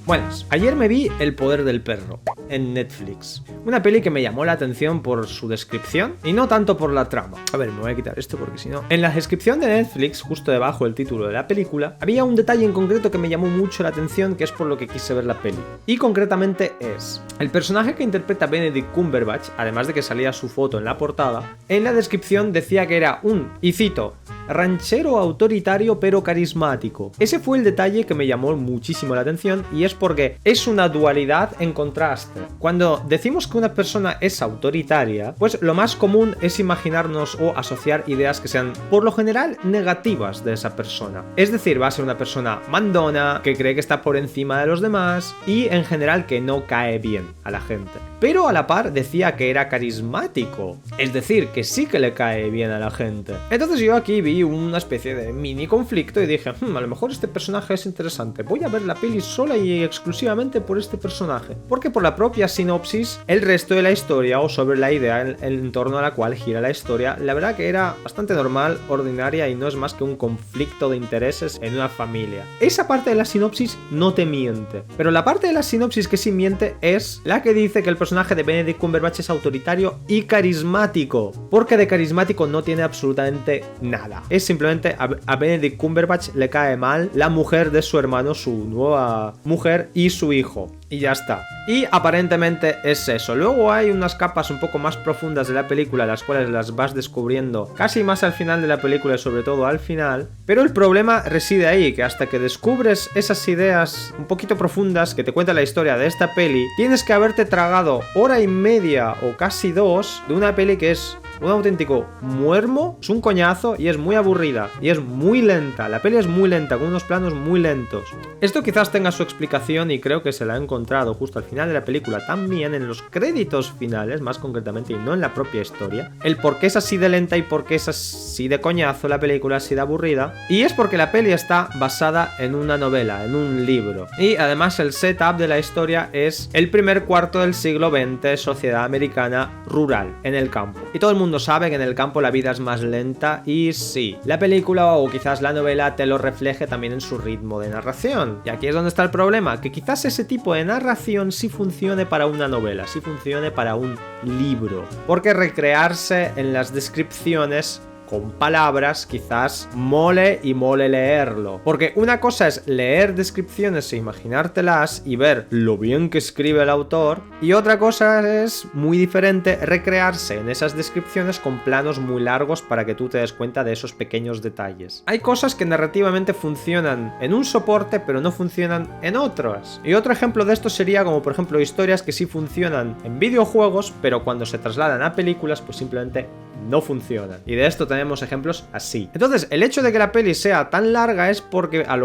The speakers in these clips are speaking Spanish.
Buenas, ayer me vi El poder del perro, en Netflix. Una peli que me llamó la atención por su descripción y no tanto por la trama. A ver, me voy a quitar esto porque si no... En la descripción de Netflix, justo debajo del título de la película, había un detalle en concreto que me llamó mucho la atención, que es por lo que quise ver la peli. Y concretamente es... El personaje que interpreta Benedict Cumberbatch, además de que salía su foto en la portada, en la descripción decía que era un, y cito, ranchero autoritario pero carismático. Ese fue el detalle que me llamó muchísimo la atención y es porque es una dualidad en contraste. Cuando decimos que una persona es autoritaria, pues lo más común es imaginarnos o asociar ideas que sean por lo general negativas de esa persona. Es decir, va a ser una persona mandona, que cree que está por encima de los demás y en general que no cae bien a la gente. Pero a la par decía que era carismático, es decir, que sí que le cae bien a la gente. Entonces yo aquí vi una especie de mini conflicto y dije, a lo mejor este personaje es interesante, voy a ver la peli sola y exclusivamente por este personaje, porque por la propia sinopsis, el resto de la historia o sobre la idea en torno a la cual gira la historia, la verdad que era bastante normal, ordinaria y no es más que un conflicto de intereses en una familia. Esa parte de la sinopsis no te miente, pero la parte de la sinopsis que sí miente es la que dice que el personaje de Benedict Cumberbatch es autoritario y carismático, porque de carismático no tiene absolutamente nada. Es simplemente a Benedict Cumberbatch le cae mal la mujer de su hermano, su nueva mujer y su hijo. Y ya está. Y aparentemente es eso. Luego hay unas capas un poco más profundas de la película, las cuales las vas descubriendo casi más al final de la película y sobre todo al final. Pero el problema reside ahí, que hasta que descubres esas ideas un poquito profundas que te cuenta la historia de esta peli, tienes que haberte tragado hora y media o casi dos de una peli que es un auténtico muermo, es un coñazo y es muy aburrida y es muy lenta. La peli es muy lenta, con unos planos muy lentos. Esto quizás tenga su explicación y creo que se la ha encontrado justo al final de la película, también en los créditos finales, más concretamente, y no en la propia historia. El por qué es así de lenta y por qué es así de coñazo la película, así de aburrida. Y es porque la peli está basada en una novela, en un libro. Y además el setup de la historia es el primer cuarto del siglo XX, sociedad americana rural, en el campo. Y todo el mundo sabe que en el campo la vida es más lenta y sí, la película o quizás la novela te lo refleje también en su ritmo de narración. Y aquí es donde está el problema, que quizás ese tipo de narración sí funcione para una novela, sí funcione para un libro. Porque recrearse en las descripciones con palabras quizás mole y mole leerlo, porque una cosa es leer descripciones e imaginártelas y ver lo bien que escribe el autor, y otra cosa es muy diferente recrearse en esas descripciones con planos muy largos para que tú te des cuenta de esos pequeños detalles. Hay cosas que narrativamente funcionan en un soporte pero no funcionan en otros, y otro ejemplo de esto sería como por ejemplo historias que sí funcionan en videojuegos pero cuando se trasladan a películas pues simplemente no funcionan. Y de esto tenemos ejemplos así. Entonces, el hecho de que la peli sea tan larga es porque, a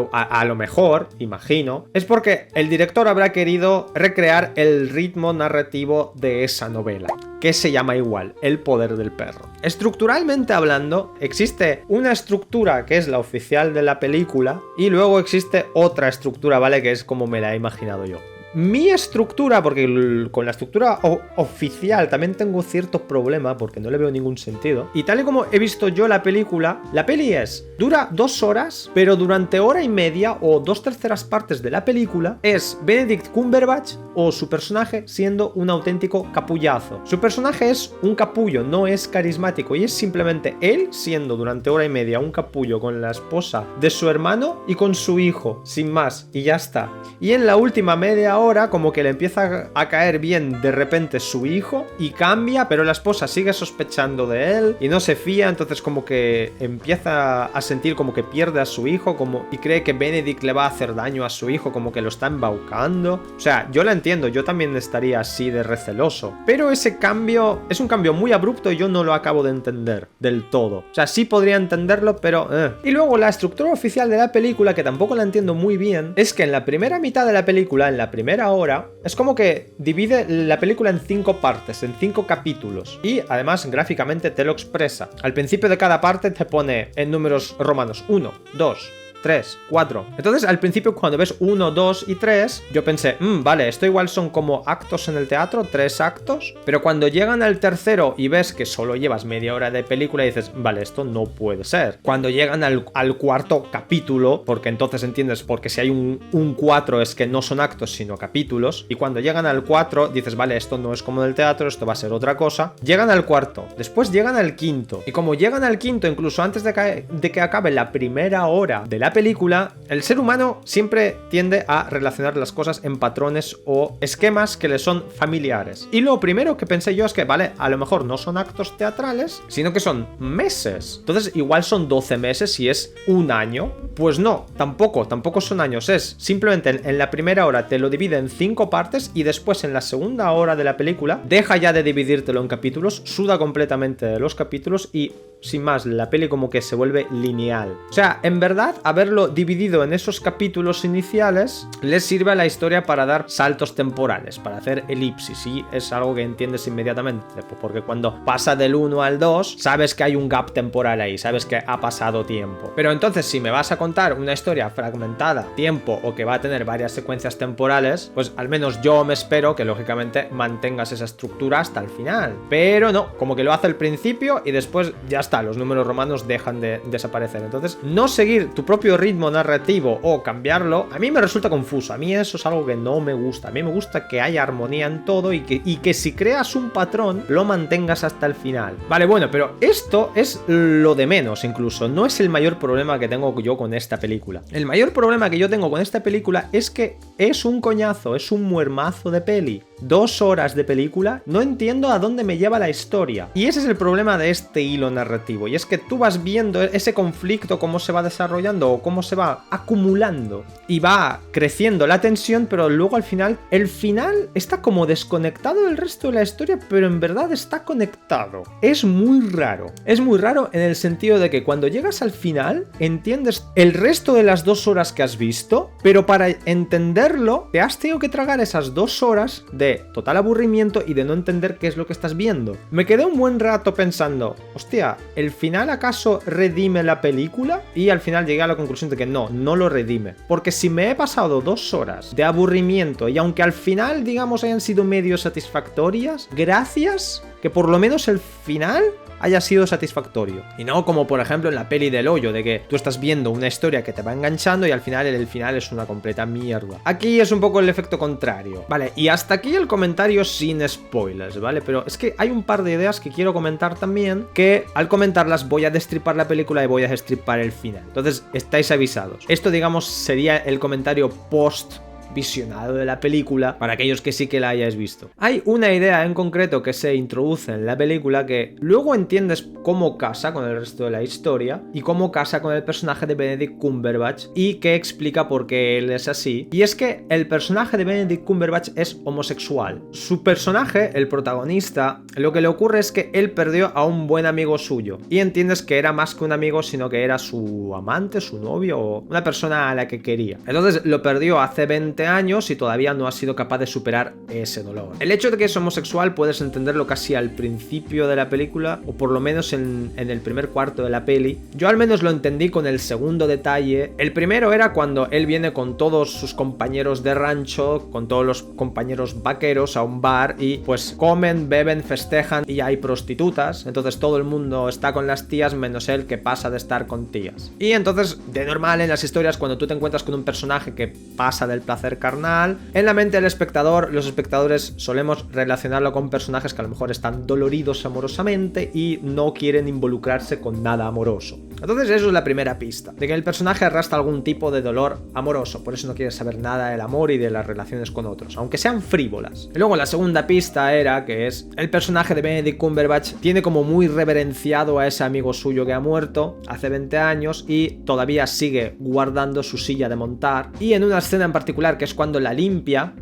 lo mejor, imagino, es porque el director habrá querido recrear el ritmo narrativo de esa novela, que se llama igual, El poder del perro. Estructuralmente hablando, existe una estructura que es la oficial de la película y luego existe otra estructura, ¿vale? Que es como me la he imaginado yo. Mi estructura, porque con la estructura oficial también tengo cierto problema porque no le veo ningún sentido. Y tal y como he visto yo la película, la peli dura 2 horas, pero durante hora y media o 2/3 partes de la película es Benedict Cumberbatch o su personaje siendo un auténtico capullazo. Su personaje es un capullo, no es carismático y es simplemente él siendo durante hora y media un capullo con la esposa de su hermano y con su hijo, sin más, y ya está. Y en la última media hora como que le empieza a caer bien de repente su hijo y cambia, pero la esposa sigue sospechando de él y no se fía, entonces como que empieza a sentir como que pierde a su hijo y cree que Benedict le va a hacer daño a su hijo, como que lo está embaucando. O sea, yo la entiendo, yo también estaría así de receloso, pero ese cambio es un cambio muy abrupto y yo no lo acabo de entender del todo. O sea, sí podría entenderlo, pero Y luego la estructura oficial de la película, que tampoco la entiendo muy bien, es que en la primera mitad de la película, en la primera hora, es como que divide la película en 5 partes, en 5 capítulos, y además gráficamente te lo expresa. Al principio de cada parte te pone en números romanos 1, 2, 3, 4. Entonces al principio cuando ves 1, 2 y 3, yo pensé, vale, esto igual son como actos en el teatro, 3 actos, pero cuando llegan al tercero y ves que solo llevas media hora de película, dices, vale, esto no puede ser. Cuando llegan al cuarto capítulo, porque entonces entiendes, porque si hay un 4 es que no son actos sino capítulos, y cuando llegan al 4 dices, vale, esto no es como en el teatro, esto va a ser otra cosa. Llegan al cuarto, después llegan al quinto, y como llegan al quinto, incluso antes de que acabe la primera hora de la película, el ser humano siempre tiende a relacionar las cosas en patrones o esquemas que le son familiares. Y lo primero que pensé yo es que, vale, a lo mejor no son actos teatrales, sino que son meses. Entonces igual son 12 meses y es un año. Pues no, tampoco son años, es simplemente en la primera hora te lo divide en 5 partes y después en la segunda hora de la película deja ya de dividírtelo en capítulos, suda completamente de los capítulos y sin más, la peli como que se vuelve lineal. O sea, en verdad, haberlo dividido en esos capítulos iniciales les sirve a la historia para dar saltos temporales, para hacer elipsis, y es algo que entiendes inmediatamente, porque cuando pasa del 1 al 2, sabes que hay un gap temporal ahí, sabes que ha pasado tiempo. Pero entonces, si me vas a contar una historia fragmentada, tiempo, o que va a tener varias secuencias temporales, pues al menos yo me espero que lógicamente mantengas esa estructura hasta el final. Pero no, como que lo hace al principio y después ya está. Los números romanos dejan de desaparecer. Entonces, no seguir tu propio ritmo narrativo o cambiarlo, a mí me resulta confuso. A mí eso es algo que no me gusta. A mí me gusta que haya armonía en todo y que si creas un patrón, lo mantengas hasta el final. Vale, bueno, pero esto es lo de menos incluso. No es el mayor problema que tengo yo con esta película. El mayor problema que yo tengo con esta película es que es un coñazo, es un muermazo de peli. 2 horas de película, no entiendo a dónde me lleva la historia. Y ese es el problema de este hilo narrativo. Y es que tú vas viendo ese conflicto, cómo se va desarrollando o cómo se va acumulando. Y va creciendo la tensión, pero luego al final, el final está como desconectado del resto de la historia, pero en verdad está conectado. Es muy raro. Es muy raro en el sentido de que cuando llegas al final, entiendes el resto de las 2 horas que has visto, pero para entenderlo, te has tenido que tragar esas 2 horas de total aburrimiento y de no entender qué es lo que estás viendo. Me quedé un buen rato pensando, hostia, ¿el final acaso redime la película? Y al final llegué a la conclusión de que no lo redime. Porque si me he pasado 2 horas de aburrimiento y aunque al final, digamos, hayan sido medio satisfactorias, gracias que por lo menos el final haya sido satisfactorio. Y no como por ejemplo en la peli del hoyo, de que tú estás viendo una historia que te va enganchando y al final el final es una completa mierda. Aquí es un poco el efecto contrario. Vale, y hasta aquí el comentario sin spoilers, ¿vale? Pero es que hay un par de ideas que quiero comentar también, que al comentarlas voy a destripar la película y voy a destripar el final. Entonces, estáis avisados. Esto, digamos, sería el comentario post visionado de la película para aquellos que sí que la hayáis visto. Hay una idea en concreto que se introduce en la película que luego entiendes cómo casa con el resto de la historia y cómo casa con el personaje de Benedict Cumberbatch y que explica por qué él es así. Y es que el personaje de Benedict Cumberbatch es homosexual. Su personaje, el protagonista, lo que le ocurre es que él perdió a un buen amigo suyo y entiendes que era más que un amigo, sino que era su amante, su novio o una persona a la que quería. Entonces lo perdió hace 20 años y todavía no ha sido capaz de superar ese dolor. El hecho de que es homosexual puedes entenderlo casi al principio de la película, o por lo menos en el primer cuarto de la peli. Yo al menos lo entendí con el segundo detalle. El primero era cuando él viene con todos sus compañeros de rancho, con todos los compañeros vaqueros a un bar y pues comen, beben, festejan y hay prostitutas. Entonces todo el mundo está con las tías menos él, que pasa de estar con tías. Y entonces, de normal en las historias, cuando tú te encuentras con un personaje que pasa del placer carnal, en la mente del espectador, los espectadores solemos relacionarlo con personajes que a lo mejor están doloridos amorosamente y no quieren involucrarse con nada amoroso. Entonces eso es la primera pista, de que el personaje arrastra algún tipo de dolor amoroso, por eso no quiere saber nada del amor y de las relaciones con otros, aunque sean frívolas. Y luego la segunda pista era que es el personaje de Benedict Cumberbatch tiene como muy reverenciado a ese amigo suyo que ha muerto hace 20 años y todavía sigue guardando su silla de montar, y en una escena en particular que es cuando la limpia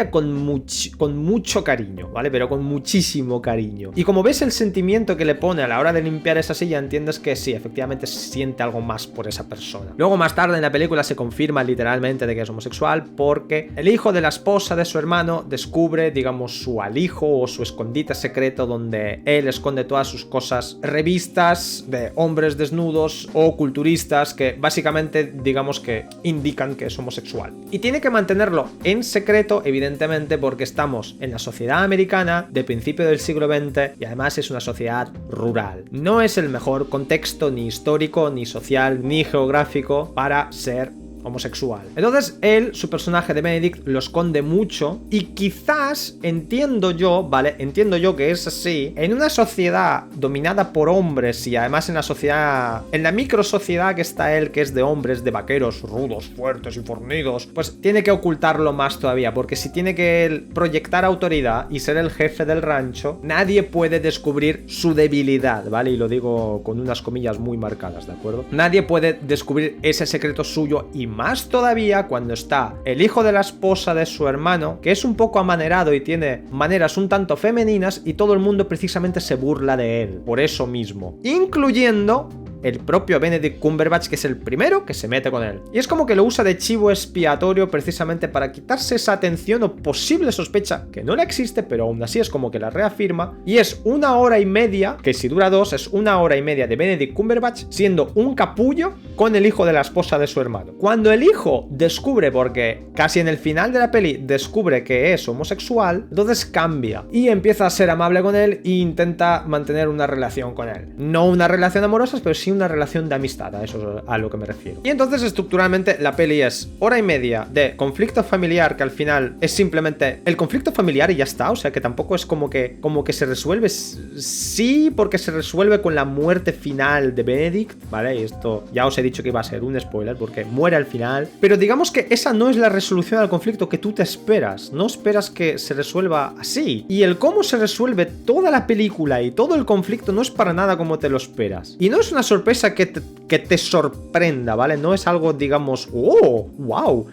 con mucho cariño, ¿vale? Pero con muchísimo cariño. Y como ves el sentimiento que le pone a la hora de limpiar esa silla, entiendes que sí, efectivamente siente algo más por esa persona. Luego más tarde en la película se confirma literalmente de que es homosexual porque el hijo de la esposa de su hermano descubre, digamos, su alijo o su escondite secreto secreto donde él esconde todas sus cosas, revistas de hombres desnudos o culturistas que básicamente digamos que indican que es homosexual. Y tiene que mantenerlo en secreto, evidentemente, porque estamos en la sociedad americana de principio del siglo XX y además es una sociedad rural. No es el mejor contexto ni histórico, ni social, ni geográfico para ser homosexual. Entonces él, su personaje de Benedict, lo esconde mucho y quizás, entiendo yo, ¿vale? Entiendo yo que es así. En una sociedad dominada por hombres y además en la sociedad, en la micro sociedad que está él, que es de hombres, de vaqueros rudos, fuertes y fornidos, pues tiene que ocultarlo más todavía, porque si tiene que él proyectar autoridad y ser el jefe del rancho, nadie puede descubrir su debilidad, ¿vale? Y lo digo con unas comillas muy marcadas, ¿de acuerdo? Nadie puede descubrir ese secreto suyo y más todavía cuando está el hijo de la esposa de su hermano, que es un poco amanerado y tiene maneras un tanto femeninas y todo el mundo precisamente se burla de él, por eso mismo, incluyendo el propio Benedict Cumberbatch, que es el primero que se mete con él. Y es como que lo usa de chivo expiatorio precisamente para quitarse esa atención o posible sospecha, que no la existe, pero aún así es como que la reafirma. Y es 1 hora y media, que si dura 2, es 1 hora y media de Benedict Cumberbatch siendo un capullo con el hijo de la esposa de su hermano. Cuando el hijo descubre, porque casi en el final de la peli descubre que es homosexual, entonces cambia y empieza a ser amable con él e intenta mantener una relación con él. No una relación amorosa, pero sí una relación de amistad, a eso es a lo que me refiero. Y entonces estructuralmente la peli es 1 hora y media de conflicto familiar, que al final es simplemente el conflicto familiar y ya está, o sea que tampoco es como que se resuelve, sí, porque se resuelve con la muerte final de Benedict, ¿vale? Y esto ya os he dicho que iba a ser un spoiler porque muere al final, pero digamos que esa no es la resolución al conflicto que tú te esperas, no esperas que se resuelva así, y el cómo se resuelve toda la película y todo el conflicto no es para nada como te lo esperas, y no es una sorpresa que te sorprenda, ¿vale? No es algo, digamos, ¡oh! ¡Wow!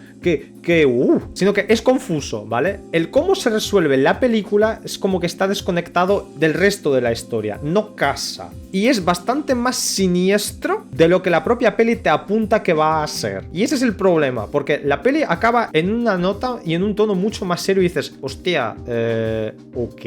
Sino que es confuso, ¿vale? El cómo se resuelve la película es como que está desconectado del resto de la historia, no casa. Y es bastante más siniestro de lo que la propia peli te apunta que va a ser. Y ese es el problema, porque la peli acaba en una nota y en un tono mucho más serio y dices, hostia, ok.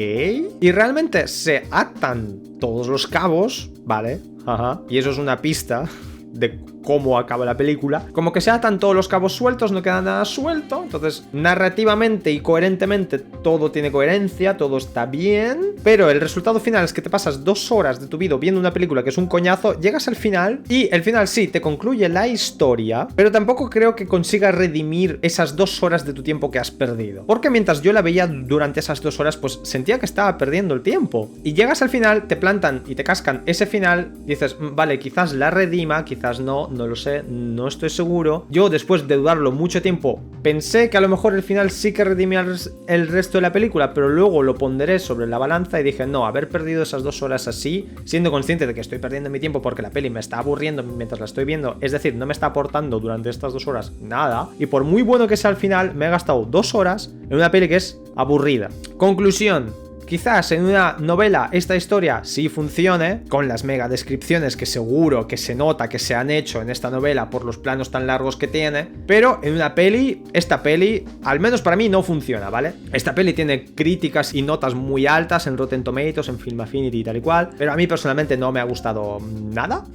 Y realmente se atan todos los cabos, ¿vale? Ajá. Y eso es una pista de cómo acaba la película, como que se atan todos los cabos sueltos, no queda nada suelto, entonces narrativamente y coherentemente todo tiene coherencia, todo está bien, pero el resultado final es que te pasas 2 horas de tu vida viendo una película que es un coñazo, llegas al final y el final sí, te concluye la historia, pero tampoco creo que consiga redimir esas 2 horas de tu tiempo que has perdido, porque mientras yo la veía durante esas 2 horas, pues sentía que estaba perdiendo el tiempo, y llegas al final, te plantan y te cascan ese final, dices, vale, quizás la redima, quizás no lo sé, no estoy seguro. Yo, después de dudarlo mucho tiempo, pensé que a lo mejor el final sí que redimía el resto de la película, pero luego lo ponderé sobre la balanza y dije, no, haber perdido esas 2 horas así, siendo consciente de que estoy perdiendo mi tiempo porque la peli me está aburriendo mientras la estoy viendo, es decir, no me está aportando durante estas 2 horas nada, y por muy bueno que sea al final, me he gastado 2 horas en una peli que es aburrida. Conclusión. Quizás en una novela esta historia sí funcione, con las mega descripciones que seguro que se nota que se han hecho en esta novela por los planos tan largos que tiene, pero en una peli, esta peli, al menos para mí no funciona, ¿vale? Esta peli tiene críticas y notas muy altas en Rotten Tomatoes, en Film Affinity y tal y cual, pero a mí personalmente no me ha gustado nada.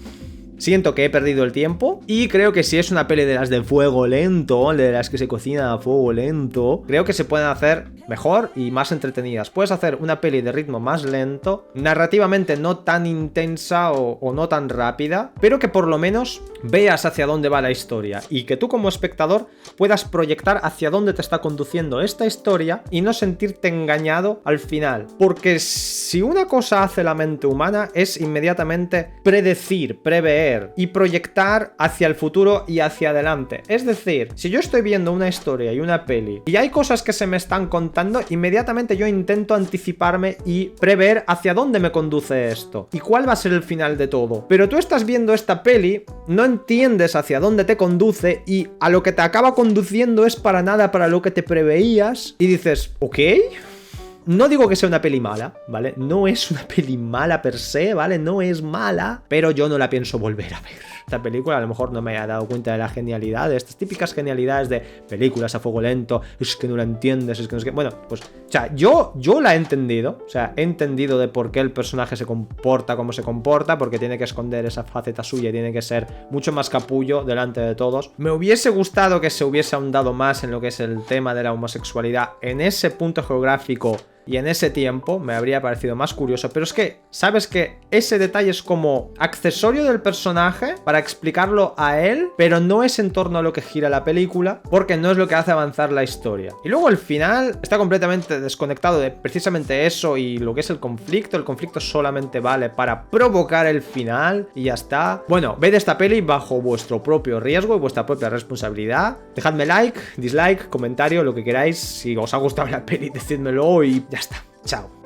Siento que he perdido el tiempo y creo que si es una peli de las de fuego lento, de las que se cocina a fuego lento, creo que se pueden hacer mejor y más entretenidas. Puedes hacer una peli de ritmo más lento, narrativamente no tan intensa o no tan rápida, pero que por lo menos veas hacia dónde va la historia y que tú como espectador puedas proyectar hacia dónde te está conduciendo esta historia y no sentirte engañado al final. Porque si una cosa hace la mente humana es inmediatamente predecir, prever y proyectar hacia el futuro y hacia adelante. Es decir, si yo estoy viendo una historia y una peli y hay cosas que se me están contando, inmediatamente yo intento anticiparme y prever hacia dónde me conduce esto y cuál va a ser el final de todo. Pero tú estás viendo esta peli, no entiendes hacia dónde te conduce y a lo que te acaba conduciendo es para nada para lo que te preveías y dices, ¿ok? No digo que sea una peli mala, ¿vale? No es una peli mala per se, ¿vale? No es mala, pero yo no la pienso volver a ver. esta película, a lo mejor no me haya dado cuenta de la genialidad, de estas típicas genialidades de películas a fuego lento, es que no la entiendes, es que no es que... Bueno, pues, o sea, yo la he entendido, o sea, he entendido de por qué el personaje se comporta como se comporta, porque tiene que esconder esa faceta suya y tiene que ser mucho más capullo delante de todos. Me hubiese gustado que se hubiese ahondado más en lo que es el tema de la homosexualidad en ese punto geográfico y en ese tiempo, me habría parecido más curioso. Pero es que, ¿sabes que ese detalle es como accesorio del personaje para explicarlo a él, pero no es en torno a lo que gira la película, porque no es lo que hace avanzar la historia? Y luego el final está completamente desconectado de precisamente eso y lo que es el conflicto. El conflicto solamente vale para provocar el final y ya está. Bueno, ved esta peli bajo vuestro propio riesgo y vuestra propia responsabilidad. Dejadme like, dislike, comentario, lo que queráis. Si os ha gustado la peli, decídmelo y ya está. Chao.